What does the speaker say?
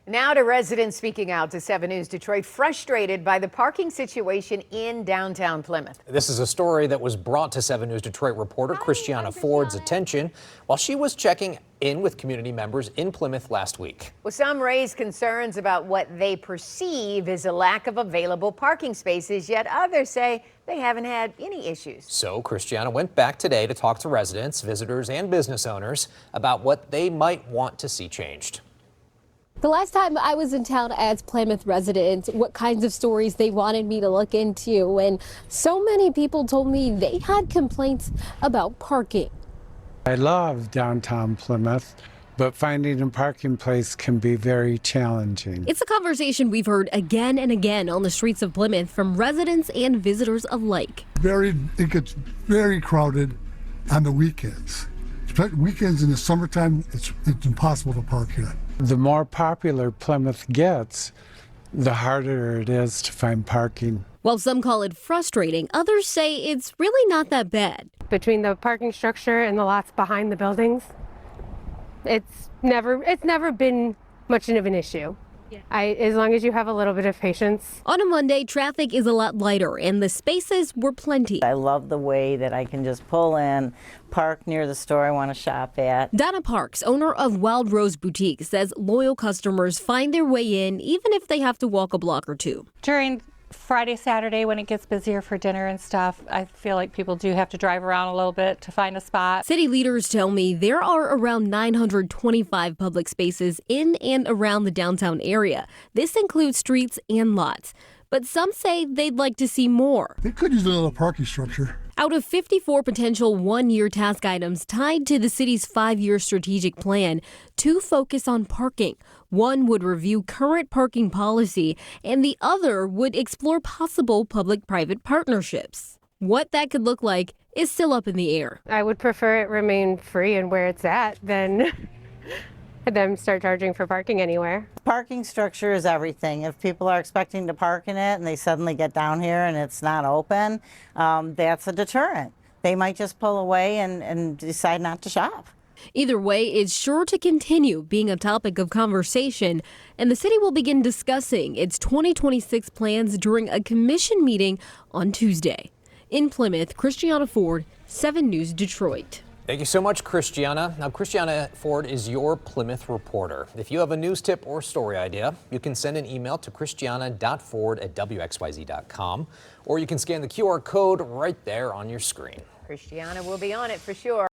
Now to residents speaking out to 7 News Detroit, frustrated by the parking situation in downtown Plymouth. This is a story that was brought to 7 News Detroit reporter Christiana Ford's attention while she was checking in with community members in Plymouth last week. Well, some raised concerns about what they perceive as a lack of available parking spaces, yet others say they haven't had any issues. So Christiana went back today to talk to residents, visitors, and business owners about what they might want to see changed. The last time I was in town as Plymouth residents, what kinds of stories they wanted me to look into, and so many people told me they had complaints about parking. I love downtown Plymouth, but finding a parking place can be very challenging. It's a conversation we've heard again and again on the streets of Plymouth from residents and visitors alike. It gets very crowded on the weekends. Weekends in the summertime, it's impossible to park here. The more popular Plymouth gets, the harder it is to find parking. While some call it frustrating, others say it's really not that bad. Between the parking structure and the lots behind the buildings, it's never been much of an issue. As long as you have a little bit of patience. On a Monday, traffic is a lot lighter and the spaces were plenty. I love the way that I can just pull in, park near the store I want to shop at. Donna Parks, owner of Wild Rose Boutique, says loyal customers find their way in even if they have to walk a block or two. During Friday, Saturday, when it gets busier for dinner and stuff, I feel like people do have to drive around a little bit to find a spot. City leaders tell me there are around 925 public spaces in and around the downtown area. This includes streets and lots. But some say they'd like to see more. They could use a little parking structure. Out of 54 potential one-year task items tied to the city's 5-year strategic plan, 2 focus on parking. One would review current parking policy, and the other would explore possible public-private partnerships. What that could look like is still up in the air. I would prefer it remain free and where it's at than them start charging for parking anywhere. Parking structure is everything. If people are expecting to park in it and they suddenly get down here and it's not open, that's a deterrent. They might just pull away and decide not to shop. Either way, it's sure to continue being a topic of conversation, and the city will begin discussing its 2026 plans during a commission meeting on Tuesday. In Plymouth, Christiana Ford, 7 News Detroit. Thank you so much, Christiana. Now, Christiana Ford is your Plymouth reporter. If you have a news tip or story idea, you can send an email to christiana.ford@wxyz.com, or you can scan the QR code right there on your screen. Christiana will be on it for sure.